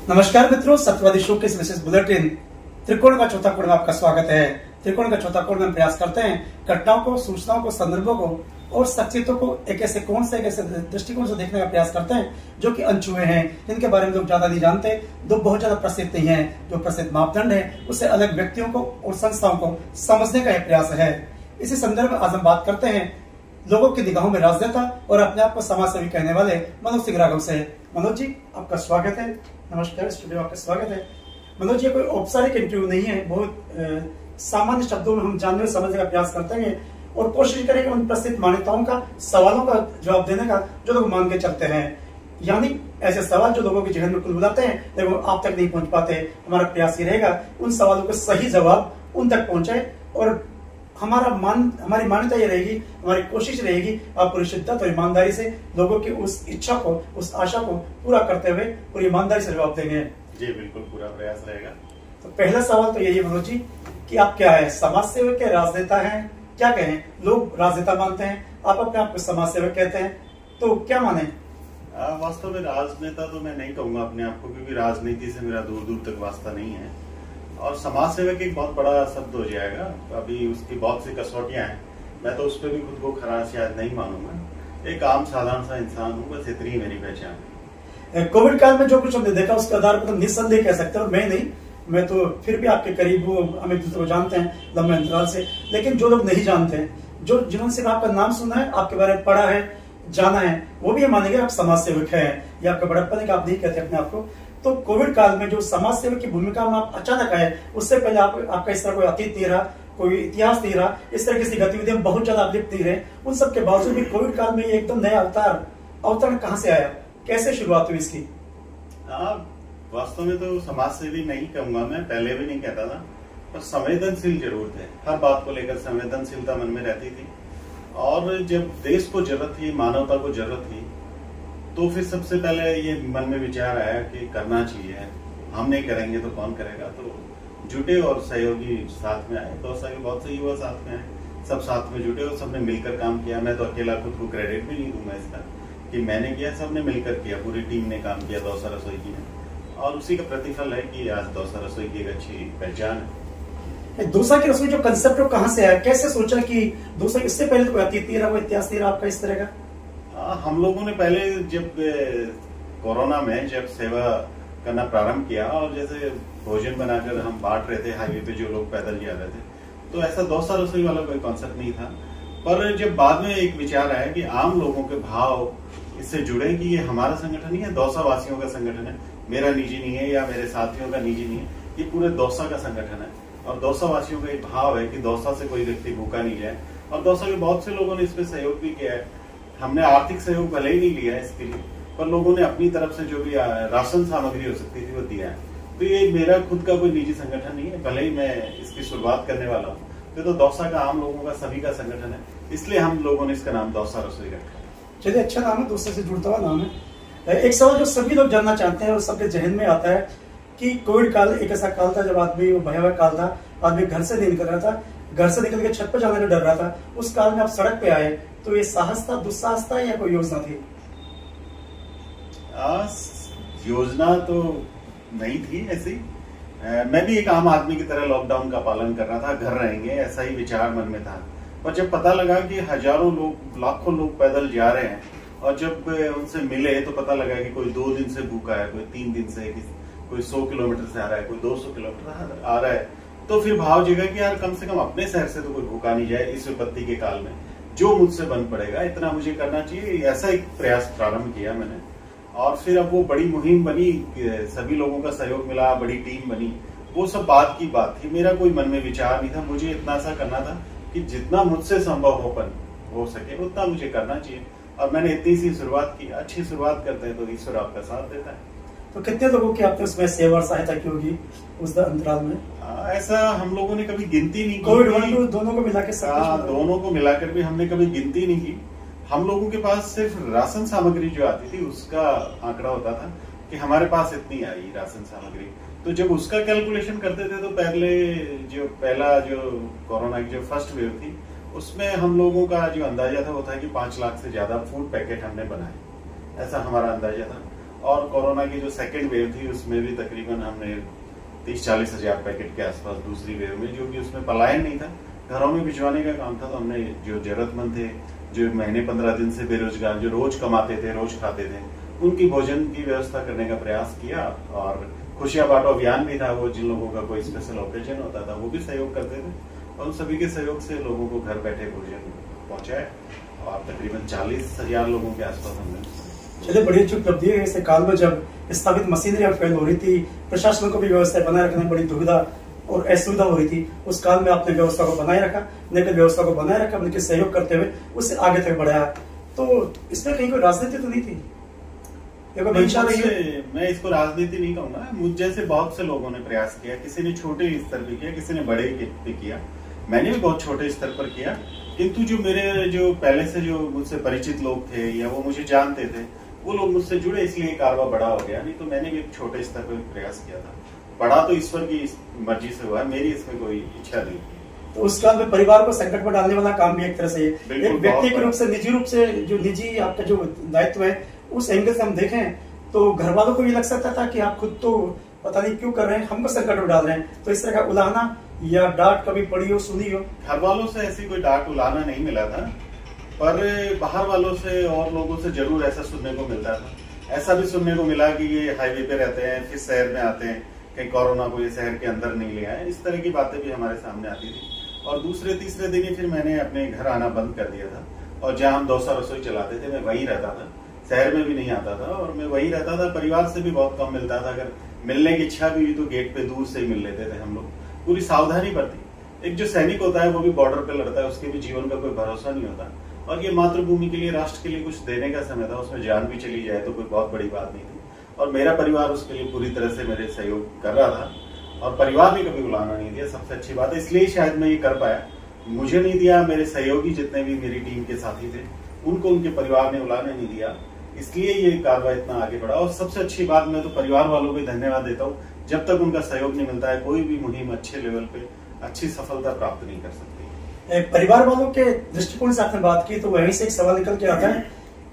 नमस्कार मित्रों, सत्यवादी शो के इस विशेष बुलेटिन त्रिकोण का चौथा कोण में आपका स्वागत है। त्रिकोण का चौथा कोण में प्रयास करते हैं घटनाओं को, सूचनाओं को, संदर्भों को और शख्सियतों को एक ऐसे कोण से, एक ऐसे दृष्टिकोण से देखने का प्रयास करते हैं जो कि अनछुए हैं, जिनके बारे में लोग ज्यादा नहीं जानते, जो बहुत ज्यादा प्रसिद्ध नहीं है। जो प्रसिद्ध मापदंड है उससे अलग व्यक्तियों को और संस्थाओं को समझने का यह प्रयास है। इसी संदर्भ में आज हम बात करते हैं लोगों की निगाहों में राजनेता और अपने आप को समाजसेवी कहने वाले मनोज सिंह राघव से। मनोज जी, आपका स्वागत है। नमस्कार, स्टूडियो में आपका स्वागत है। मनोज जी, कोई औपचारिक इंटरव्यू नहीं है, बहुत सामान्य शब्दों में हम जानने और समझने का प्रयास करते हैं और कोशिश करेंगे उन प्रसिद्ध मान्यताओं का, सवालों का जवाब देने का जो लोग मान के चलते हैं। यानी ऐसे सवाल जो लोगों के जहन में कुलबुलाते हैं लेकिन आप तक नहीं पहुंच पाते। हमारा प्रयास ये रहेगा उन सवालों के सही जवाब उन तक पहुंचे और हमारी मान्यता ये रहेगी, हमारी कोशिश रहेगी आप पूरी शिद्दत और ईमानदारी से लोगों की उस इच्छा को, उस आशा को पूरा करते हुए पूरी ईमानदारी से जवाब देंगे। जी बिल्कुल, पूरा प्रयास रहेगा। तो पहला सवाल तो यही है मनोज जी कि आप क्या है, समाज सेवक है, राजनेता हैं, क्या कहें? लोग राजनेता मानते हैं, आप अपने आप को समाज सेवक कहते हैं, तो क्या माने? वास्तव में राजनेता तो मैं नहीं कहूंगा अपने आप को, क्योंकि राजनीति से मेरा दूर दूर तक वास्ता नहीं है और समाज सेवक एक बहुत बड़ा शब्द हो जाएगा। अभी उसकी बहुत सी कसौटियां हैं, मैं तो उस पर भी खुद को खरा शायद नहीं मानूंगा। एक आम साधारण सा इंसान हूँ, बस इतनी ही मेरी पहचान है। कोविड काल में जो कुछ हमने देखा उसके आधार पर तो निस्संदेह कह सकते हैं, और मैं नहीं, मैं तो फिर भी आपके करीब हूँ, हम एक दूसरे को जानते हैं लंबे अंतराल से। लेकिन जो लोग नहीं जानते हैं, जो जिन्होंने सिर्फ आपका नाम सुना है, आपके बारे में पढ़ा है, जाना है, वो भी ये मानेंगे आप समाज सेवक है। ये आपका बड़प्पन है कि आप नहीं कहते अपने आप को। तो कोविड काल में जो समाज सेवक की भूमिका में आप अचानक आए, उससे पहले आपका इस तरह कोई अतीत नहीं रहा, कोई इतिहास नहीं रहा, इस तरह की गतिविधियां बहुत ज्यादा लिप्त नहीं रहे। उन सबके बावजूद भी कोविड काल में ये एकदम नया अवतरण कहाँ से आया, कैसे शुरुआत हुई इसकी? वास्तव में तो समाज सेवी नहीं कहूंगा, मैं पहले भी नहीं कहता था, पर संवेदनशील जरूर थे। हर बात को लेकर संवेदनशीलता मन में रहती थी और जब देश को जरूरत थी, मानवता को जरूरत थी, तो फिर सबसे पहले ये मन में विचार आया कि करना चाहिए, हम नहीं करेंगे तो कौन करेगा। तो जुटे और सहयोगी साथ में आए, बहुत से युवा साथ में आए, सब साथ में जुटे और सबने मिलकर काम किया। मैं तो अकेला खुद को क्रेडिट भी नहीं दूंगा इसका कि मैंने किया, सबने मिलकर किया, पूरी टीम ने काम किया दौसा रसोई की है और उसी का प्रतिफल है कि आज दौसा रसोई की एक अच्छी पहचान है। डोसा की रसोई जो कंसेप्ट है कहाँ से आया, कैसे सोचा कि डोसा? इससे पहले तो कोई अतीत नहीं रहा, कोई इतिहास नहीं रहा आपका इस तरह का? हम लोगों ने पहले जब कोरोना में जब सेवा करना प्रारंभ किया और जैसे भोजन बनाकर हम बांट रहे थे हाईवे पे जो लोग पैदल जा रहे थे, तो ऐसा डोसा रसोई वाला कोई कॉन्सेप्ट नहीं था। पर जब बाद में एक विचार आया कि आम लोगों के भाव इससे जुड़े कि ये हमारा संगठन नहीं है, दौसा वासियों का संगठन है, मेरा निजी नहीं है या मेरे साथियों का निजी नहीं है, ये पूरे दौसा का संगठन है और दौसा वासियों का एक भाव है कि दौसा से कोई व्यक्ति भूखा नहीं जाए। और दौसा के बहुत से लोगों ने इसमें सहयोग भी किया है। हमने आर्थिक सहयोग भले ही नहीं लिया है इसके लिए, पर लोगों ने अपनी तरफ से जो भी राशन सामग्री हो सकती थी वो दिया है। तो ये मेरा खुद का कोई निजी संगठन नहीं है, भले ही मैं इसकी शुरुआत करने वाला हूँ, तो दौसा का आम लोगों का सभी का संगठन है, इसलिए हम लोगों ने इसका नाम दौसा रसोई रखा है। चलिए, अच्छा नाम है, दूसरे से जुड़ता हुआ नाम है। एक सवाल जो सभी लोग जानना चाहते हैं और सबके जहन में आता है कि कोविड काल एक ऐसा काल था जब आदमी, भयावह काल था, आदमी घर से नहीं निकल रहा था, घर से निकल के छत पर जाने का डर रहा था। उस काल में आप सड़क पे आए, तो ये साहस था, दुस्साहस था या कोई योजना थी? योजना तो नहीं थी ऐसी। मैं भी एक आम आदमी की तरह लॉकडाउन का पालन कर रहा था, घर रहेंगे ऐसा ही विचार मन में था। पर जब पता लगा कि हजारों लोग, लाखों लोग पैदल जा रहे हैं और जब उनसे मिले तो पता लगा कि कोई 2 दिन से भूखा है, कोई 3 दिन से, कोई 100 किलोमीटर से आ रहा है, कोई 200 किलोमीटर आ रहा है, तो फिर भाव जगा कि यार कम से कम अपने शहर से तो कोई भूखा नहीं जाए इस विपत्ति के काल में, जो मुझसे बन पड़ेगा इतना मुझे करना चाहिए। ऐसा एक प्रयास प्रारंभ किया मैंने और फिर अब वो बड़ी मुहिम बनी, सभी लोगों का सहयोग मिला, बड़ी टीम बनी, वो सब बात की बात थी। मेरा कोई मन में विचार नहीं था, मुझे इतना सा करना था कि जितना मुझसे संभव हो सके उतना मुझे करना चाहिए और मैंने इतनी सी शुरुआत की। अच्छी शुरुआत करते हैं तो ईश्वर आपका साथ देता है। तो कितने लोगों की आपने उसमें सेवा और सहायता की होगी उस अंतराल में? ऐसा हम लोगों ने कभी गिनती नहीं की। कोविड 1-2 दोनों को मिलाकर? दोनों को मिलाकर भी हमने कभी गिनती नहीं की। हम लोगों के पास सिर्फ राशन सामग्री जो आती थी उसका आंकड़ा होता था कि हमारे पास इतनी आई राशन सामग्री। तो जब उसका कैलकुलेशन करते थे तो पहला जो कोरोना की जो फर्स्ट वेव थी उसमें हम लोगों का जो अंदाजा था वो था कि 5 लाख से ज्यादा फूड पैकेट हमने बनाए, ऐसा हमारा अंदाजा था। और कोरोना की जो सेकेंड वेव थी उसमें भी तकरीबन हमने 30-40 हजार पैकेट के आसपास दूसरी वेव में, जो कि उसमें पलायन नहीं था, घरों में भिजवाने का काम था। तो हमने जो जरूरतमंद थे, जो महीने 15 दिन से बेरोजगार, जो रोज कमाते थे, रोज खाते थे, उनकी भोजन की व्यवस्था करने का प्रयास किया। और खुशियां बांटो अभियान भी था, वो जिन लोगों का कोई स्पेशल ऑपरेशन होता था वो भी सहयोग करते थे, और उन सभी के सहयोग से लोगों को घर बैठे भोजन पहुंचाए, और तकरीबन 40,000 लोगों के आसपास हमने। चलिए, बड़ी अच्छी उपलब्धि है। ऐसे काल में जब स्थापित मशीनरी फेल हो रही थी, प्रशासन को भी व्यवस्था बनाए रखने में बड़ी दुविधा और असुविधा हो रही थी, उस काल में आपने व्यवस्था को बनाए रखा, नगर व्यवस्था को बनाए रखा, उनके सहयोग करते हुए उससे आगे तक बढ़ाया। तो इसमें कहीं कोई राजनीति तो नहीं थी? मैं इसको राजनीति नहीं कहूंगा। मुझ जैसे बहुत से लोगों ने प्रयास किया, किसी ने छोटे स्तर पे किया, किसी ने बड़े पे किया, मैंने भी बहुत छोटे स्तर पर किया। किंतु जो मेरे जो पहले से जो मुझसे परिचित लोग थे या वो मुझे जानते थे, वो लोग मुझसे जुड़े, इसलिए कारवा बड़ा हो गया। नहीं तो मैंने भी एक छोटे स्तर पर प्रयास किया था। बड़ा तो ईश्वर की मर्जी से हुआ, मेरी इसमें कोई इच्छा नहीं। तो उस काल में परिवार को संकट में डालने वाला काम भी एक तरह से एक व्यक्तिगत रूप से, निजी रूप से, जो निजी आपका जो दायित्व है, उस एंगल से हम देखें तो घर वालों को भी लग सकता था कि आप खुद तो पता नहीं क्यों कर रहे हैं, हमको संकट में डाल रहे हैं। तो इस तरह का उलाहना या डांट कभी पड़ी हो, सुनी हो? घर वालों से ऐसी कोई डांट उलाहना नहीं मिला था, पर बाहर वालों से और लोगों से जरूर ऐसा सुनने को मिलता था। ऐसा भी सुनने को मिला कि ये हाईवे पे रहते हैं, फिर शहर में आते हैं, कहीं कोरोना को ये शहर के अंदर नहीं ले आए। इस तरह की बातें भी हमारे सामने आती थी। और दूसरे तीसरे दिन ही फिर मैंने अपने घर आना बंद कर दिया था, और जहां हम डोसा रसोई चलाते थे मैं वहीं रहता था, शहर में भी नहीं आता था, और मैं वहीं रहता था। परिवार से भी बहुत कम मिलता था। अगर मिलने की इच्छा भी हुई तो गेट पे दूर से ही मिल लेते थे हम लोग। पूरी सावधानी बरती। एक जो सैनिक होता है वो भी बॉर्डर पे लड़ता है, उसके भी जीवन का कोई भरोसा नहीं होता। और ये मातृभूमि के लिए, राष्ट्र के लिए कुछ देने का समय था, उसमें जान भी चली जाए तो कोई बहुत बड़ी बात नहीं थी। और मेरा परिवार उसके लिए पूरी तरह से मेरे सहयोग कर रहा था, और परिवार ने कभी बुलाना नहीं दिया। सबसे अच्छी बात है, इसलिए शायद मैं ये कर पाया। मुझे नहीं दिया, मेरे सहयोगी जितने भी मेरी टीम के साथी थे, उनको उनके परिवार ने बुलाने नहीं दिया, इसलिए ये कार्रवाई इतना आगे बढ़ा। और सबसे अच्छी बात, मैं तो परिवार वालों को धन्यवाद देता हूँ। जब तक उनका सहयोग नहीं मिलता है, कोई भी मुहिम अच्छे लेवल पे अच्छी सफलता प्राप्त नहीं कर सकती। परिवार वालों के दृष्टिकोण से आपने बात की, तो वहीं से एक सवाल निकल के आता है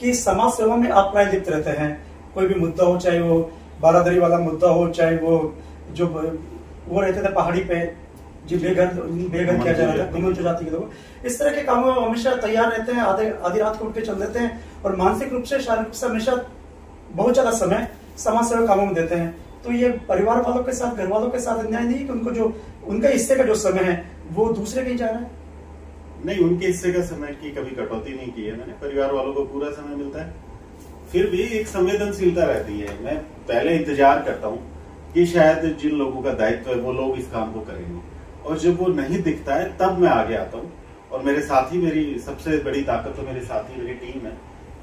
कि समाज सेवा में आप प्राय लिप्त रहते हैं। कोई भी मुद्दा हो, चाहे वो बारादरी वाला मुद्दा हो, चाहे वो जो वो रहते थे पहाड़ी पे जो बेघर किया जा रहा था, गुमन जाति के लोग, इस तरह के कामों में हमेशा तैयार रहते हैं। आधी रात को उठ के चल देते हैं, और मानसिक रूप से, शारीरिक रूप से हमेशा बहुत ज्यादा समय समाज सेवा कामों में देते हैं। तो ये परिवार वालों के साथ, घर वालों के साथ अन्याय नहीं कि उनको जो उनका हिस्से का जो समय है वो दूसरे कहीं जा रहा है? नहीं, उनके हिस्से का समय की कभी कटौती नहीं की है मैंने। परिवार वालों को पूरा समय मिलता है। फिर भी एक संवेदनशीलता रहती है। मैं पहले इंतजार करता हूँ कि शायद जिन लोगों का दायित्व है वो लोग इस काम को करेंगे, और जब वो नहीं दिखता है तब मैं आगे आता हूँ। और मेरे साथी, मेरी सबसे बड़ी ताकत तो मेरे साथी, मेरी टीम है,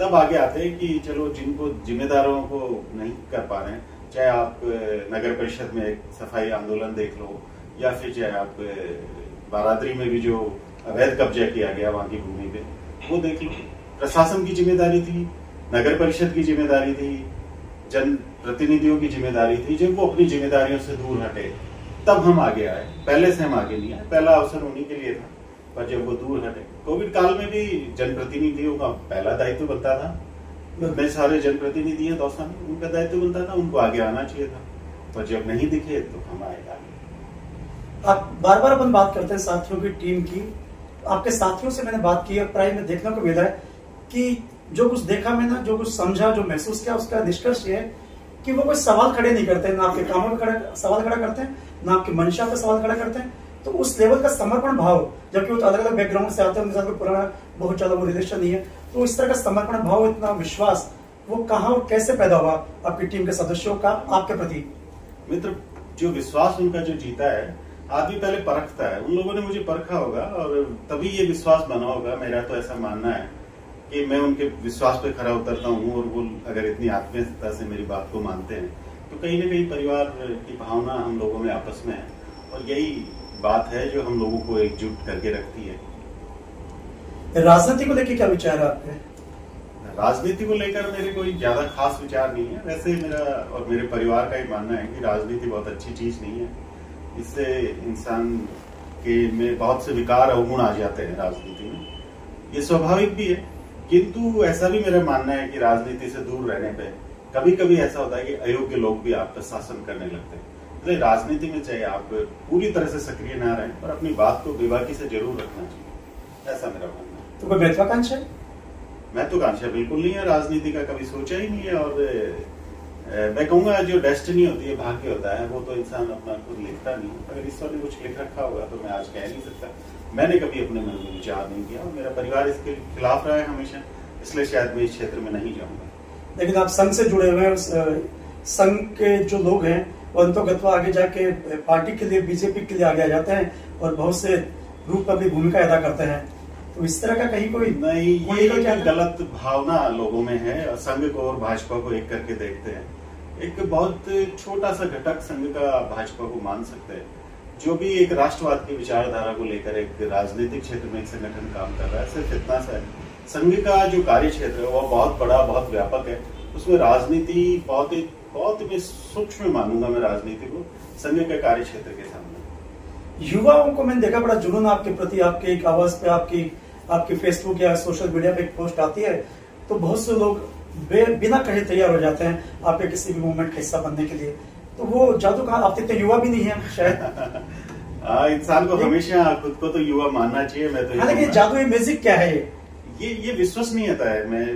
तब आगे आते हैं कि चलो जिनको जिम्मेदारों को नहीं कर पा रहे हैं, चाहे आप नगर परिषद में एक सफाई आंदोलन देख लो, या फिर चाहे आप बारादरी में भी जो अवैध कब्जा किया गया वहां की भूमि पे, वो देख लो। प्रशासन की जिम्मेदारी थी, नगर परिषद की जिम्मेदारी थी, जन प्रतिनिधियों की जिम्मेदारी थी। जब वो अपनी जिम्मेदारियों से दूर हटे तब हम आगे आए। पहले से हम आगे नहीं आए। पहला अवसर उन्हीं के लिए था, पर जब वो दूर हटे, कोविड काल में भी जनप्रतिनिधियों का पहला दायित्व बनता था। इतने सारे जनप्रतिनिधि हैं दौसा में, उनका दायित्व बनता था, उनको आगे आना चाहिए था, पर जब नहीं दिखे तो हम आए आगे। आप बार बार अपन बात करते हैं साथियों की टीम की। आपके साथियों से मैंने बात की, प्राय में देखने को मिला है कि जो कुछ देखा मैंने, जो कुछ समझा, जो महसूस किया, उसका निष्कर्ष ये है कि वो कोई सवाल खड़े नहीं करते, ना आपके कामों पे सवाल खड़ा करते हैं, ना आपकी मंशा पे सवाल खड़ा करते हैं। तो उस लेवल का समर्पण भाव, जबकि वो अलग अलग बैकग्राउंड से आते हैं, उनके साथ कोई पुराना बहुत ज्यादा वो रिलेशन नहीं है, तो इस तरह का समर्पण भाव, इतना विश्वास, वो कहाँ और कैसे पैदा हुआ आपकी टीम के सदस्यों का आपके प्रति? मित्र, जो विश्वास उनका जो जीता है, आदमी पहले परखता है। उन लोगों ने मुझे परखा होगा और तभी ये विश्वास बना होगा। मेरा तो ऐसा मानना है कि मैं उनके विश्वास पे खरा उतरता हूँ, और वो अगर इतनी आत्मीयता से मेरी बात को मानते हैं तो कहीं ना कहीं परिवार की भावना हम लोगों में आपस में है, और यही बात है जो हम लोगों को एकजुट करके रखती है। राजनीति को लेकर क्या विचार है आपके? राजनीति को लेकर मेरे कोई ज्यादा खास विचार नहीं है। वैसे मेरा और मेरे परिवार का ही मानना है कि राजनीति बहुत अच्छी चीज नहीं है। इससे इंसान के में बहुत से विकार अवगुण आ जाते हैं राजनीति में, ये स्वाभाविक भी है। किंतु ऐसा भी मेरा मानना है कि राजनीति से दूर रहने पे कभी कभी ऐसा होता है कि अयोग्य लोग भी आप पर शासन करने लगते हैं। इसलिए राजनीति में चाहे आप पूरी तरह से सक्रिय ना रहें, पर अपनी बात को बेबाकी से जरूर रखना चाहिए, ऐसा मेरा मानना है। तो कोई महत्वाकांक्षा? महत्वाकांक्षा बिल्कुल नहीं है, राजनीति का कभी सोचा ही नहीं है। और मैं कहूंगा जो डेस्टिनी होती है, भाग्य होता है, वो तो इंसान अपना खुद लिखता नहीं। अगर ईश्वर ने कुछ लिख रखा होगा तो मैं आज कह नहीं सकता। मैंने कभी अपने मन में विचार नहीं किया और मेरा परिवार इसके खिलाफ रहा है हमेशा, इसलिए शायद मैं इस क्षेत्र में नहीं जाऊंगा। लेकिन आप संघ से जुड़े हुए हैं, संघ के जो लोग हैं वो अंतोगत्वा आगे जाके पार्टी के लिए, बीजेपी के लिए आगे आ जाते हैं और बहुत से रूप में अपनी भूमिका अदा करते हैं। तो इस तरह का कहीं कोई नहीं, ये गलत भावना लोगों में है। संघ को और भाजपा को एक करके देखते हैं। एक बहुत छोटा सा घटक संघ का भाजपा को मान सकते हैं, जो भी एक राष्ट्रवाद की विचारधारा को लेकर एक राजनीतिक क्षेत्र में एक संगठन काम कर रहा है, सिर्फ इतना सा है। संघ का जो कार्य क्षेत्र है वो बहुत बड़ा, बहुत व्यापक है। उसमें राजनीति बहुत ही सूक्ष्म मानूंगा मैं राजनीति को संघ के कार्य क्षेत्र के सामने। युवाओं को मैंने देखा बड़ा जुनून आपके प्रति, आपके एक आवाज पे, आपकी फेसबुक या सोशल मीडिया पे एक पोस्ट आती है तो बहुत से लोग बिना कहे तैयार हो जाते हैं आपके किसी भी मूवमेंट का हिस्सा बनने के लिए। तो वो जादू कहाँ, आप इतने युवा भी नहीं है शायद। इंसान को हमेशा खुद को तो युवा मानना चाहिए। मैं तो हालांकि जादू मैजिक क्या है? ये विश्वसनीयता है। मैं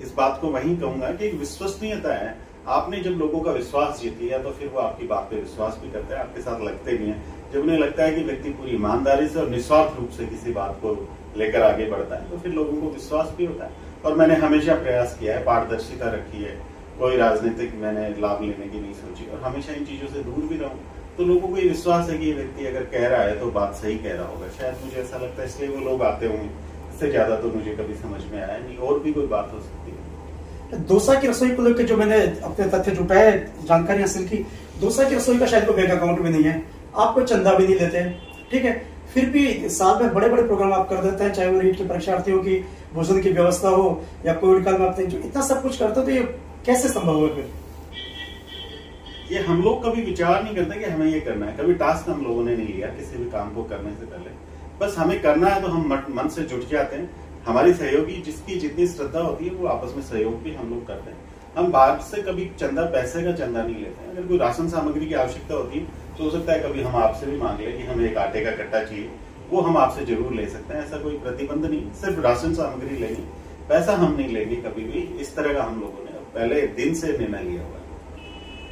इस बात को वहीं कहूंगा कि विश्वसनीयता है। आपने जब लोगों का विश्वास जीत लिया तो फिर वो आपकी बात पे विश्वास भी करते हैं, आपके साथ लगते भी हैं। जब उन्हें लगता है कि व्यक्ति पूरी ईमानदारी से और निस्वार्थ रूप से किसी बात को लेकर आगे बढ़ता है तो फिर लोगों को विश्वास भी होता है। और मैंने हमेशा प्रयास किया है, पारदर्शिता रखी है, कोई राजनीतिक मैंने लाभ लेने की नहीं सोची और हमेशा इन चीजों से दूर भी रहूं। तो लोगों को ये विश्वास है कि ये व्यक्ति अगर कह रहा है तो बात सही कह रहा होगा। शायद मुझे ऐसा लगता है, इसलिए वो लोग आते होंगे। इससे ज्यादा तो मुझे कभी समझ में आया नहीं। और भी कोई बात हो सकती है। डोसा की रसोई को लेकर जो मैंने अपने तथ्य जुटाए, जानकारी हासिल की, डोसा की रसोई का शायद कोई बैंक अकाउंट भी नहीं है, आपको चंदा भी नहीं लेते, ठीक है, फिर भी साल में बड़े बड़े प्रोग्राम आप कर देते हैं, चाहे वो रीट के परीक्षार्थियों की भोजन की व्यवस्था हो या कोविड काल में आप जो इतना सब कुछ करते हो, तो ये कैसे संभव हुआ? फिर ये हम लोग कभी विचार नहीं करते कि हमें ये करना है। कभी टास्क हम लोगों ने नहीं लिया किसी भी काम को करने से पहले। बस हमें करना है तो हम मन से जुट जाते हैं। हमारी सहयोगी जिसकी जितनी श्रद्धा होती है वो आपस में सहयोग भी हम लोग करते हैं। हम बाहर से कभी चंदा, पैसे का चंदा नहीं लेते हैं। अगर कोई राशन सामग्री की आवश्यकता होती है तो हो सकता है कभी हम आपसे भी मांग ले कि हमें एक आटे का कट्टा चाहिए, वो हम आपसे जरूर ले सकते हैं। ऐसा कोई प्रतिबंध नहीं, सिर्फ राशन सामग्री लेंगे, पैसा हम नहीं लेंगे कभी भी। इस तरह का हम लोगों ने पहले दिन से निर्णय लिया हुआ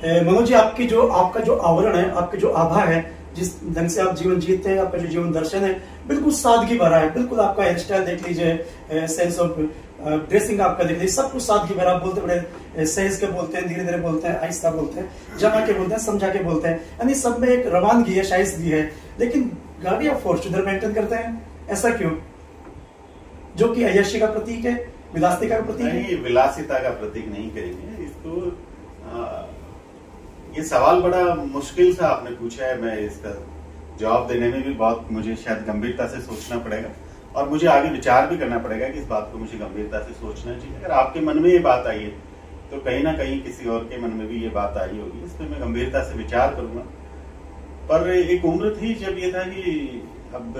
है। मनोज जी, आपका जो आवरण है, आपकी जो आभा है, जिस ढंग से आप जीवन जीते हैं, आपका जो जीवन दर्शन है बिल्कुल सादगी भरा है। बिल्कुल आपका हेयर स्टाइल देख लीजिए, सेंस ऑफ ड्रेसिंग आपका देख लीजिए, सब कुछ सादगी भरा। आप बोलते बड़े सहज के बोलते हैं, धीरे धीरे बोलते हैं, आहिस्ता बोलते हैं, जमा के बोलते हैं, समझा के बोलते हैं, यानी सब में एक रवानगी है, शाइस्तगी है। लेकिन गाड़ी आप फॉर्च्यूनर मेंटेन करते हैं, ऐसा क्यों? जो कि अय्याशी का प्रतीक है, विलासिता का प्रतीक है। विलासिता का प्रतीक नहीं करेंगे इसको। ये सवाल बड़ा मुश्किल सा आपने पूछा है। मैं इसका जवाब देने में भी बहुत मुझे शायद गंभीरता से सोचना पड़ेगा और मुझे आगे विचार भी करना पड़ेगा कि इस बात को मुझे गंभीरता से सोचना चाहिए। अगर आपके मन में ये बात आई है तो कहीं ना कहीं किसी और के मन में भी ये बात आई होगी। इस पर मैं गंभीरता से विचार करूंगा। पर एक उम्र थी जब ये था कि अब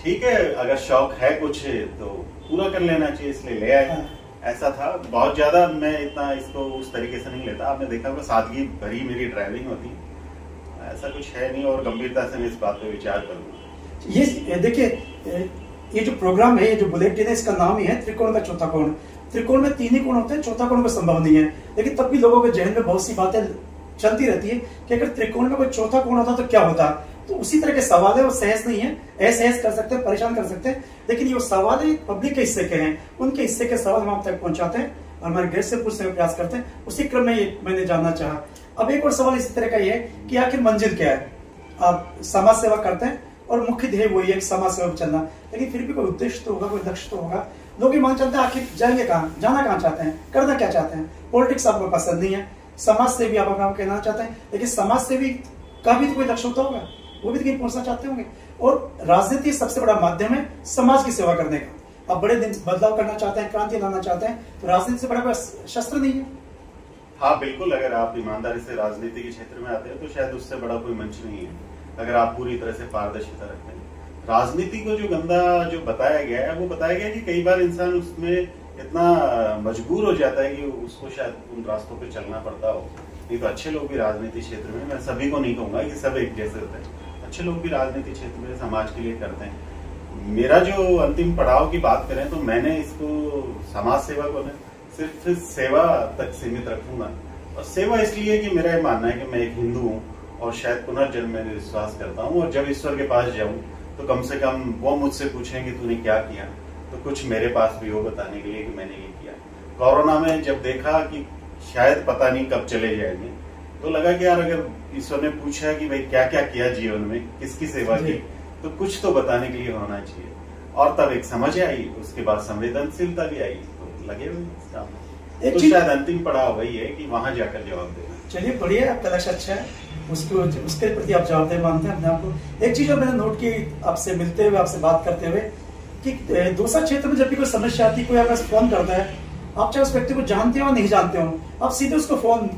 ठीक है, अगर शौक है कुछ तो पूरा कर लेना चाहिए, इसलिए ले आए। ऐसा था। बहुत ज्यादा मैं इतना इसको उस तरीके से नहीं लेता। आपने देखा होगा सादगी भरी मेरी ड्राइविंग होती है, ऐसा कुछ है नहीं। और गंभीरता से मैं इस बात पे विचार करूंगा। ये देखिए, ये जो प्रोग्राम है, ये जो बुलेटिन है, इसका नाम ही है त्रिकोण का चौथा कोण। त्रिकोण में 3 ही कोण होते हैं, चौथा कोण का संभव नहीं है। लेकिन तब भी लोगों के जहन में बहुत सी बातें चलती रहती है कि अगर त्रिकोण में कोई चौथा कोण होता तो क्या होता। तो उसी तरह के सवाल है, वो सहज नहीं है, असहज कर सकते हैं, परेशान कर सकते हैं। लेकिन ये सवाल है पब्लिक के हिस्से के हैं, उनके हिस्से के सवाल हम आप तक पहुंचाते हैं और हमारे गेस्ट से पूछने का प्रयास करते हैं। उसी क्रम में ये मैंने जानना चाहा। अब एक और सवाल इसी तरह का ये है कि आखिर मंजिल क्या है? आप समाज सेवा करते हैं और मुख्य ध्येय वही है समाज सेवा में चलना, लेकिन फिर भी कोई उद्देश्य तो होगा, कोई लक्ष्य तो होगा। लोग ये मान चलते हैं आखिर जाएंगे कहाँ, जाना कहाँ चाहते हैं, करना क्या चाहते हैं। पॉलिटिक्स आपको पसंद नहीं है, समाज सेवी आप अपना कहना चाहते हैं, लेकिन समाज सेवी का भी तो कोई लक्ष्य होता होगा, वो भी तो कहीं पहुंचना चाहते होंगे। और राजनीति सबसे बड़ा माध्यम है समाज की सेवा करने का। आप बड़े दिन बदलाव करना चाहते हैं, क्रांति लाना चाहते हैं, तो राजनीति से बड़ा कोई शस्त्र नहीं है। हाँ बिल्कुल, अगर आप ईमानदारी से राजनीति के क्षेत्र में आते हैं तो शायद उससे बड़ा कोई मंच नहीं है, अगर आप पूरी तरह से पारदर्शिता रखते हैं। राजनीति को जो गंदा जो बताया गया है, वो बताया गया कि कई बार इंसान उसमें इतना मजबूर हो जाता है कि उसको शायद उन रास्तों पे चलना पड़ता हो। नहीं तो अच्छे लोग भी राजनीति क्षेत्र में, मैं सभी को नहीं कहूंगा कि सब एक जैसे होते हैं, अच्छे लोग भी राजनीति क्षेत्र में समाज के लिए करते हैं। मेरा जो अंतिम पड़ाव की बात करें तो मैंने इसको समाज सेवा को सिर्फ सेवा तक सीमित रखूंगा। और सेवा इसलिए कि मेरा ये मानना है कि मैं एक हिंदू हूँ और शायद पुनर्जन्म में विश्वास करता हूँ, और जब ईश्वर के पास जाऊं तो कम से कम वो मुझसे पूछेंगे तूने क्या किया, तो कुछ मेरे पास भी हो बताने के लिए कि मैंने ये किया। कोरोना में जब देखा कि शायद पता नहीं कब चले जाएंगे, तो लगा कि यार अगर ईश्वर ने पूछा कि भाई क्या क्या किया जीवन में, किसकी सेवा की, तो कुछ तो बताने के लिए होना चाहिए। और तब एक समझ आई, उसके बाद संवेदनशीलता भी आई, तो लगे हुए इस काम में। तो शायद अंतिम पड़ाव वही है कि वहां जाकर जवाब देना। चलिए बढ़िया, आपका लक्ष्य अच्छा है, उसके प्रति आप जवाबदेह मानते हैं अपने आप को। एक चीज जो मैंने नोट की आपसे मिलते हुए, आपसे बात करते हुए, कि दूसरा क्षेत्र में जब भी कोई समस्या आती है, कोई आपको फोन करता है, आप चाहे उस व्यक्ति को जानते हो नहीं जानते हो, आप सीधे उसको फोन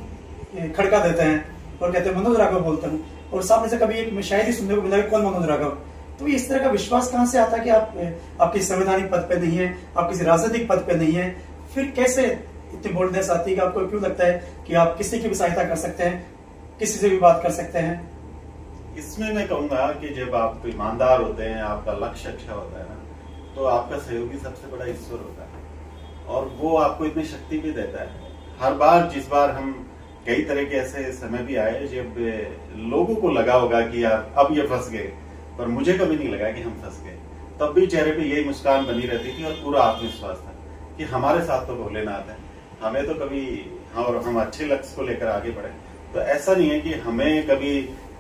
खड़का देते हैं और कहते हैं मनोज राघव बोलता हूँ, और सामने से कभी एक शायद ही सुनने को मिला कौन मनोज राघव। तो इस तरह का विश्वास कहाँ से आता है कि आप किसी संवैधानिक पद पे नहीं है, आप किसी राजनीतिक पद पे नहीं है, फिर कैसे इतनी बोल्डनेस आती है कि आपको क्यों लगता है कि आप किसी की भी सहायता कर सकते हैं, किसी से भी बात कर सकते हैं? इसमें मैं कहूंगा कि जब आप ईमानदार होते हैं, आपका लक्ष्य अच्छा होता है ना, तो आपका सहयोगी सबसे बड़ा ईश्वर होता है, और वो आपको इतनी शक्ति भी देता है। हर बार जिस बार हम कई तरह के ऐसे समय भी आए जब लोगों को लगा होगा कि यार अब ये फंस गए, पर मुझे कभी नहीं लगा कि हम फंस गए। तब भी चेहरे पे यही मुस्कान बनी रहती थी और पूरा आत्मविश्वास था कि हमारे साथ तो भोलेनाथ है, हमें तो कभी, और हम अच्छे लक्ष्य को लेकर आगे बढ़े। तो ऐसा नहीं है कि हमें कभी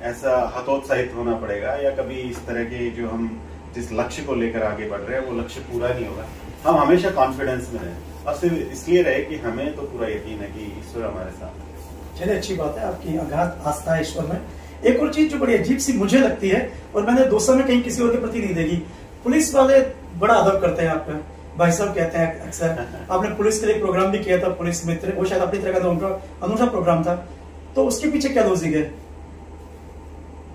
ऐसा हतोत्साहित होना पड़ेगा, या कभी इस तरह के जो हम जिस लक्ष्य को लेकर आगे बढ़ रहे हैं वो लक्ष्य पूरा नहीं होगा। हम हमेशा कॉन्फिडेंस में रहें, और सिर्फ इसलिए रहे कि हमें तो पूरा यकीन है कि ईश्वर हमारे साथ है। चलिए अच्छी बात है, आपकी अगाध आस्था है ईश्वर में। एक और चीज जो बड़ी अजीब सी मुझे लगती है, और मैंने दोस्तों में कहीं किसी और के प्रति नहीं देखी, पुलिस वाले बड़ा अदब करते हैं आपका, भाई साहब कहते हैं अक्सर। आपने पुलिस के लिए प्रोग्राम भी किया था, पुलिस मित्र, वो शायद अपनी तरह का अनूठा प्रोग्राम था, तो उसके पीछे क्या लॉजिक है,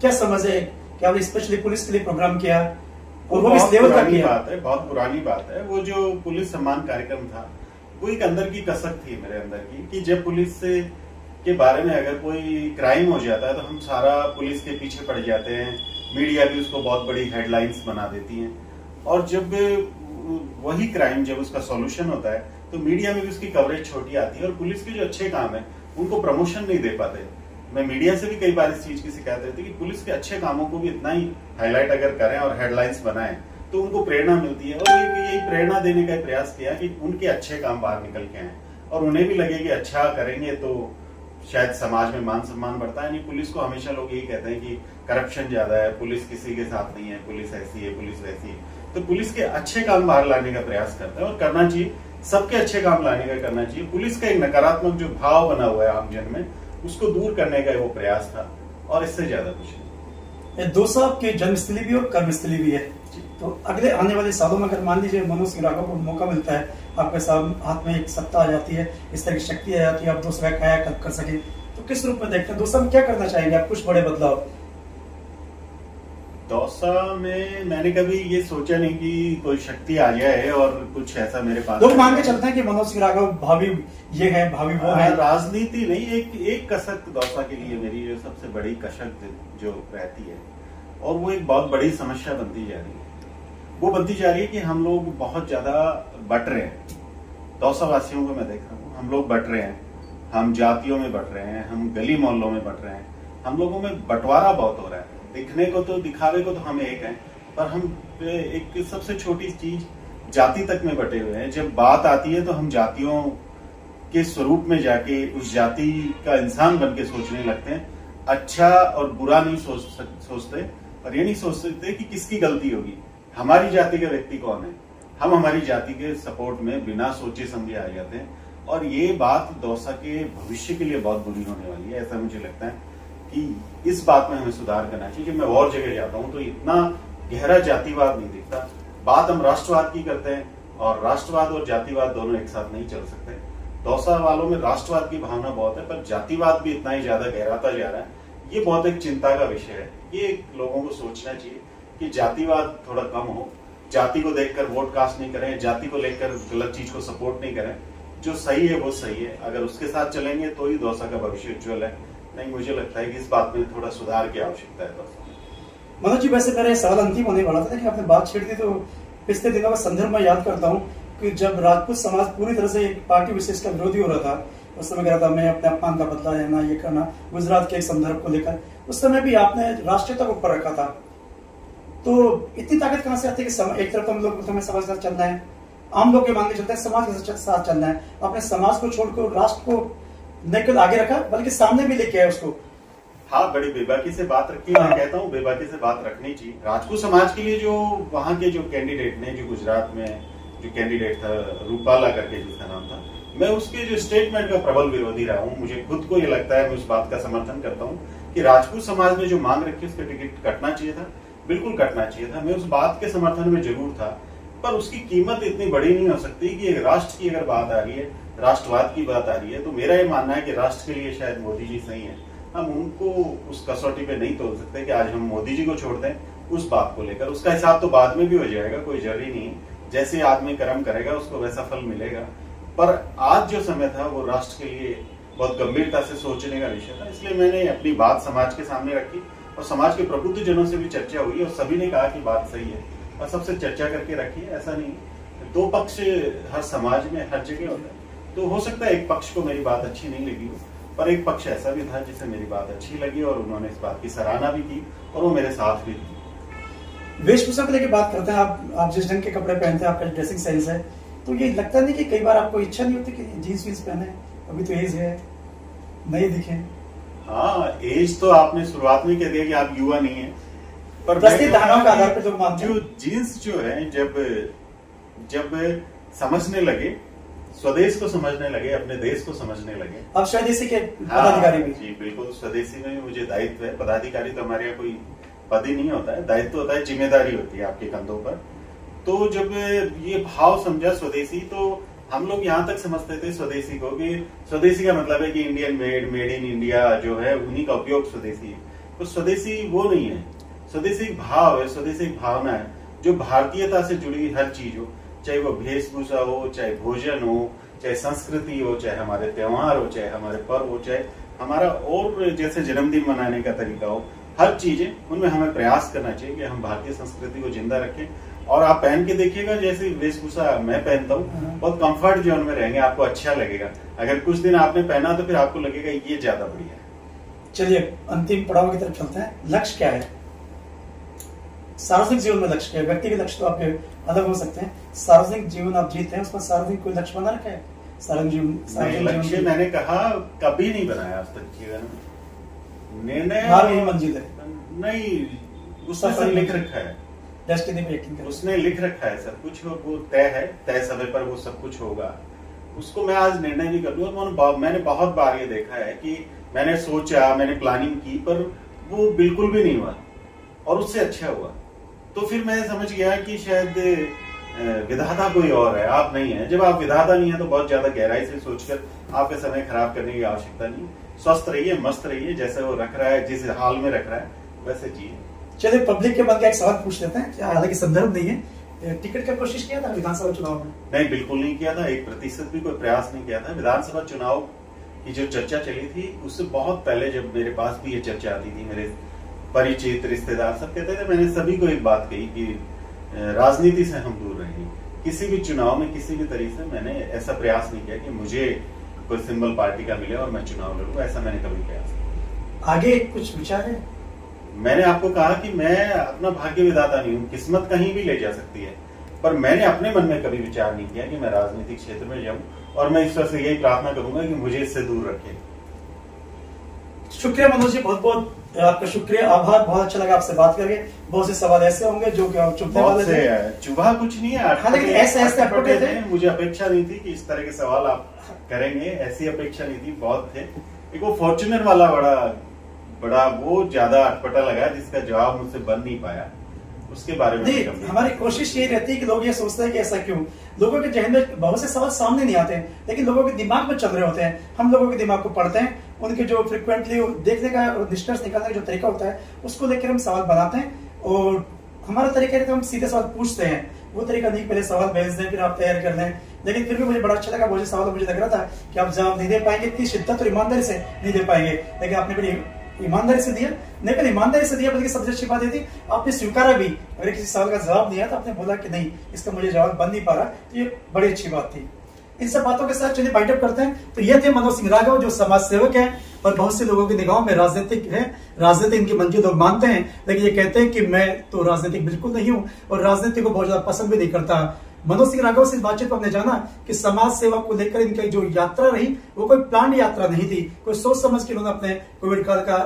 क्या समझ है कि आपने स्पेशली पुलिस के लिए प्रोग्राम किया, और वो इस लेवल का किया? बात है, बहुत पुरानी बात है। वो जो पुलिस सम्मान कार्यक्रम था, वो एक अंदर की कसक थी मेरे अंदर की, कि जब पुलिस के बारे में अगर कोई क्राइम हो जाता है तो हम सारा पुलिस के पीछे पड़ जाते हैं, मीडिया भी उसको बहुत बड़ी हेडलाइंस बना देती है, और जब वही क्राइम जब उसका सॉल्यूशन होता है तो मीडिया में भी उसकी कवरेज छोटी आती है, और पुलिस के जो अच्छे काम है उनको प्रमोशन नहीं दे पाते। मैं मीडिया से भी कई बार इस चीज की शिकायत रहती है कि पुलिस के अच्छे कामों को भी इतना ही हाईलाइट अगर करें और हेडलाइंस बनाएं तो उनको प्रेरणा मिलती है, और यही प्रेरणा देने का प्रयास किया कि उनके अच्छे काम बाहर निकल के आए, और उन्हें भी लगे कि अच्छा करेंगे तो शायद समाज में मान सम्मान बढ़ता है। नहीं, पुलिस को हमेशा लोग यही कहते हैं कि करप्शन ज्यादा है, पुलिस किसी के साथ नहीं है, पुलिस ऐसी है, पुलिस वैसी है। तो पुलिस के अच्छे काम बाहर लाने का प्रयास करते हैं, और करना चाहिए, सबके अच्छे काम लाने का करना चाहिए। पुलिस का एक नकारात्मक जो भाव बना हुआ है आमजन में, उसको दूर करने का वो प्रयास था, और इससे ज्यादा कुछ नहीं। दोस्तों, आपकी जन्मस्थली भी और कर्मस्थली भी है, तो अगले आने वाले सालों में अगर मान लीजिए मनोज राघव को मौका मिलता है, आपके हाथ में एक सत्ता आ जाती है, इस तरह की शक्ति आ जाती है, आप दूसरा कायाकल्प कर सके, तो किस रूप में देखते हैं? दोस्तों में क्या करना चाहेंगे आप, कुछ बड़े बदलाव? दौसा में मैंने कभी ये सोचा नहीं कि कोई शक्ति आ जाए और कुछ ऐसा मेरे पास। लोग मान के चलते हैं कि मनोज राघव भाभी ये है, भाभी वो है। राजनीति नहीं, एक कसक दौसा के लिए मेरी जो सबसे बड़ी कसक जो रहती है, और वो एक बहुत बड़ी समस्या बनती जा रही है, वो बनती जा रही है कि हम लोग बहुत ज्यादा बट रहे हैं। दौसा वासियों को मैं देख रहा हूँ, हम लोग बट रहे हैं, हम जातियों में बट रहे हैं, हम गली मोहल्लों में बट रहे हैं, हम लोगों में बंटवारा बहुत हो रहा है। दिखने को तो, दिखावे को तो हम एक हैं, पर हम एक सबसे छोटी चीज जाति तक में बटे हुए हैं। जब बात आती है तो हम जातियों के स्वरूप में जाके उस जाति का इंसान बन के सोचने लगते हैं। अच्छा और बुरा नहीं सोचते, और ये नहीं सोचते कि किसकी गलती होगी, हमारी जाति का व्यक्ति कौन है। हम हमारी जाति के सपोर्ट में बिना सोचे समझे आ जाते हैं, और ये बात दौसा के भविष्य के लिए बहुत बुरी होने वाली है। ऐसा मुझे लगता है कि इस बात में हमें सुधार करना चाहिए। जब मैं और जगह जाता हूं तो इतना गहरा जातिवाद नहीं दिखता। बात हम राष्ट्रवाद की करते हैं, और राष्ट्रवाद और जातिवाद दोनों एक साथ नहीं चल सकते। दौसा वालों में राष्ट्रवाद की भावना बहुत है, पर जातिवाद भी इतना ही ज्यादा गहराता जा रहा है। ये बहुत एक चिंता का विषय है। ये लोगों को सोचना चाहिए कि जातिवाद थोड़ा कम हो, जाति को देखकर वोट कास्ट नहीं करें, जाति को लेकर गलत चीज को सपोर्ट नहीं करें। जो सही है वो सही है, अगर उसके साथ चलेंगे तो ही दौसा का भविष्य उज्जवल है। नहीं, मुझे लगता है कि इस बात में थोड़ा सुधार की आवश्यकता है दौसा। मनोज जी, वैसे मेरे सवाल अंतिम होने वाला था, लेकिन आपने बात छेड़ दी तो पिछले दिनों का संदर्भ में याद करता हूँ कि जब राजपूत समाज पूरी तरह से एक पार्टी विशेष का विरोधी हो रहा था, उस समय कह रहा था मैं अपने अपमान का बदला लेना, ये करना, गुजरात के एक संदर्भ को लेकर, उस समय भी आपने राष्ट्रीयता को ऊपर रखा था। तो इतनी ताकत कहां से आती है कि एक तरफ हम लोग हमें समाज के साथ चलना है, आम लोग के मांगे चलते हैं, समाज के साथ चलना है, अपने समाज को छोड़कर राष्ट्र को न केवल आगे रखा बल्कि सामने भी लेके आए उसको। हाँ, बड़ी बेबाकी से बात रखी। मैं कहता हूँ बेबाकी से बात रखनी चाहिए। राजपूत समाज के लिए जो वहां के जो कैंडिडेट ने, जो गुजरात में जो कैंडिडेट था रूपाला करके जिसका नाम था, मैं उसके जो स्टेटमेंट का प्रबल विरोधी रहा हूँ। मुझे खुद को ये लगता है, मैं उस बात का समर्थन करता हूँ कि राजपूत समाज ने जो मांग रखी उसका टिकट कटना चाहिए था, बिल्कुल कटना चाहिए था। मैं उस बात के समर्थन में जरूर था, पर उसकी कीमत इतनी बड़ी नहीं हो सकती कि एक राष्ट्र की अगर बात आ रही है, राष्ट्रवाद की बात आ रही है, तो मेरा ये मानना है कि राष्ट्र के लिए शायद मोदी जी सही है। हम उनको उस कसौटी पे नहीं तोल सकते कि आज हम मोदी जी को छोड़ दें उस बात को लेकर। उसका हिसाब तो बाद में भी हो जाएगा, कोई जरूरी नहीं। जैसे आदमी कर्म करेगा उसको वैसा फल मिलेगा। पर आज जो समय था वो राष्ट्र के लिए बहुत गंभीरता से सोचने का विषय था, इसलिए मैंने अपनी बात समाज के सामने रखी और समाज के प्रबुद्ध जनों से भी चर्चा हुई और सभी ने कहा कि बात सही है और सबसे चर्चा करके रखी। ऐसा नहीं, दो पक्ष हर समाज में हर जगह होता है। तो हो सकता है एक पक्ष को मेरी बात अच्छी नहीं लगी हो, पर एक पक्ष ऐसा भी था जिसे मेरी बात अच्छी लगी और उन्होंने इस बात की सराहना भी की और वो मेरे साथ भी थी। वेशभूषा को लेकर बात करते हैं, आप जिस ढंग के कपड़े पहनते हैं, आपका ड्रेसिंग सेंस है, तो ये लगता नहीं कि कई बार आपको इच्छा नहीं होती कि जीन्स वीन्स पहने? अभी तो एज है, नहीं दिखे। हाँ, एज तो आपने शुरुआत में कह दिया कि आप युवा नहीं है, पर धारणाओं के आधार पर तो मानते हैं। जो जीन्स जो है, जब समझने लगे, स्वदेश को समझने लगे, अपने देश को समझने लगे। अब स्वदेशी के पदाधिकारी भी? जी बिल्कुल, स्वदेशी में भी मुझे दायित्व है। पदाधिकारी तो हमारे यहाँ कोई पद ही नहीं होता है, दायित्व होता है, जिम्मेदारी होती है आपके कंधों पर। तो जब ये भाव समझा स्वदेशी, तो हम लोग यहाँ तक समझते थे स्वदेशी को कि स्वदेशी का मतलब है कि Indian made, made in India जो है उन्हीं का उपयोग स्वदेशी है। तो स्वदेशी वो नहीं है, स्वदेशी एक भाव है, स्वदेशी एक भावना है जो भारतीयता से जुड़ी हर चीज हो, चाहे वो वेशभूषा हो, चाहे भोजन हो, चाहे संस्कृति हो, चाहे हमारे त्योहार हो, चाहे हमारे पर्व हो, चाहे हमारा और जैसे जन्मदिन मनाने का तरीका हो, हर चीजें उनमें हमें प्रयास करना चाहिए कि हम भारतीय संस्कृति को जिंदा रखें। और आप पहन के देखिएगा, जैसे वेशभूषा मैं पहनता हूँ, बहुत कंफर्ट जोन में रहेंगे, आपको अच्छा लगेगा। अगर कुछ दिन आपने पहना तो फिर आपको लगेगा ये ज्यादा बढ़िया है। चलिए अंतिम पड़ाव की तरफ चलते हैं। लक्ष्य क्या है सार्वजनिक जीवन में? लक्ष्य क्या है? व्यक्तिगत लक्ष्य तो आपके अलग हो सकते हैं, सार्वजनिक जीवन आप जीते हैं, उसमें सार्वजनिक कोई लक्ष्य बना रखा है? सार्वजनिक लक्ष्य मैंने कहा कभी नहीं बनाया आज तक जीवन में। निर्णय मंजिल है नहीं, उसमें सब लिख रखा है, डेस्टिनी पे यकीन करें, उसने लिख रखा है सब कुछ, वो तय है, तय समय पर वो सब कुछ होगा। उसको मैं आज निर्णय नहीं कर लूंगा। मैंने बहुत बार ये देखा है कि मैंने सोचा, मैंने प्लानिंग की, पर वो बिल्कुल भी नहीं हुआ और उससे अच्छा हुआ। तो फिर मैं समझ गया कि शायद विधाता कोई और है, आप नहीं है। जब आप विधाता नहीं है तो बहुत ज्यादा गहराई से सोचकर आपका समय खराब करने की आवश्यकता नहीं। स्वस्थ रहिए, मस्त रहिए, जैसे वो रख रहा है, जिस हाल में रख रहा है वैसे जिए। चलिए पब्लिक के मन का एक सवाल पूछ लेते हैं, हालांकि संदर्भ नहीं है। टिकट का कोशिश किया था विधानसभा चुनाव में? नहीं, बिल्कुल नहीं किया था, 1% भी कोई प्रयास नहीं किया था। विधानसभा चुनाव की जो चर्चा चली थी उससे बहुत पहले जब मेरे पास भी ये चर्चा आती थी, मेरे परिचित रिश्तेदार सब कहते थे, मैंने सभी को एक बात कही कि राजनीति से हम दूर रहेंगे। किसी भी चुनाव में किसी भी तरीके से मैंने ऐसा प्रयास नहीं किया कि मुझे कोई सिंबल पार्टी का मिले और मैं चुनाव लड़ूं, ऐसा मैंने कभी प्रयास नहीं। आगे कुछ विचार है? मैंने आपको कहा कि मैं अपना भाग्य विधाता नहीं हूँ, किस्मत कहीं भी ले जा सकती है, पर मैंने अपने मन में कभी विचार नहीं किया कि मैं राजनीतिक क्षेत्र में जाऊं, और मैं ईश्वर से यही प्रार्थना करूंगा कि मुझे इससे दूर रखे। शुक्रिया मनोज जी, बहुत बहुत आपका शुक्रिया, आभार। बहुत अच्छा लगा आपसे बात करके। बहुत से सवाल ऐसे होंगे जो कि आप चुभने वाले थे। चुभा कुछ नहीं है, ऐसे अटपटे थे। मुझे अपेक्षा नहीं थी कि इस तरह के सवाल आप करेंगे, ऐसी अपेक्षा नहीं थी। बहुत थे, एक वो फॉर्च्यूनर वाला बड़ा वो ज्यादा अटपटा लगा जिसका जवाब मुझसे बन नहीं पाया, उसके बारे में नहीं। हमारी कोशिश यही रहती है कि लोग ये सोचते हैं कि ऐसा क्यों। लोगों के जहन में बहुत से सवाल सामने नहीं आते, लेकिन लोगों के दिमाग में चल रहे होते हैं। हम लोगों के दिमाग को पढ़ते हैं, उनके जो फ्रिक्वेंटली देखने का और निष्कर्ष निकालने का जो तरीका होता है उसको लेकर हम सवाल बनाते हैं। और हमारा तरीका है कि हम सीधे सवाल पूछते हैं, वो तरीका नहीं, पहले सवाल भेज दें फिर आप तैयार कर लें। लेकिन फिर भी मुझे बड़ा अच्छा लगा, मुझे सवाल मुझे लग रहा था कि आप जवाब नहीं दे पाएंगे, इतनी शिद्दत और ईमानदारी से नहीं दे पाएंगे, लेकिन आपने बड़ी ईमानदारी से दिया। लेकिन ईमानदारी से दिया, बल्कि सबसे अच्छी बात ये थी आपने स्वीकारा भी। अगर किसी सवाल का जवाब दिया तो आपने बोला कि नहीं, इसका मुझे जवाब बन नहीं पा रहा, तो ये बड़ी अच्छी बात थी। इन सब बातों के साथ चलिए बाइंड अप करते हैं। तो ये थे मनोज सिंह राघव, जो समाज सेवक हैं और बहुत से लोगों की निगाहों में राजनीतिक है, राजनीति इनकी मंजिल लोग मानते हैं, लेकिन ये कहते हैं कि मैं तो राजनीतिक बिल्कुल नहीं हूं और राजनीति को बहुत ज्यादा पसंद भी नहीं करता। मनोज सिंह राघव से इस बातचीत को हमने जाना कि समाज सेवा को लेकर इनकी जो यात्रा रही वो कोई प्लान यात्रा नहीं थी, कोई सोच समझ के इन्होंने अपने कोविड काल का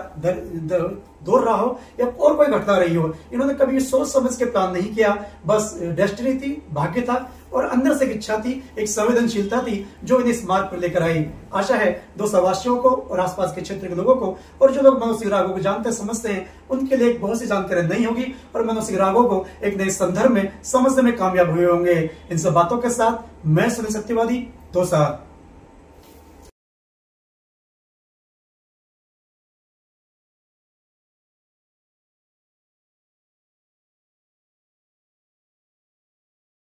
दौर रहा हो या और कोई घटना रही हो, इन्होंने कभी सोच समझ के प्लान नहीं किया। बस डेस्टिनी थी, भाग्य था और अंदर से एक इच्छा थी, एक संवेदनशीलता थी जो इन्हें इस मार्ग पर लेकर आई। आशा है दोस्तों वासियों को और आसपास के क्षेत्र के लोगों को और जो लोग मनोज सिंह राघव को जानते समझते हैं उनके लिए बहुत सी जानकारी नहीं होगी और मनोज सिंह राघव को एक नए संदर्भ में समझने में कामयाब हुए होंगे। इन सब बातों के साथ मैं सुनील सत्यवादी, दोसा।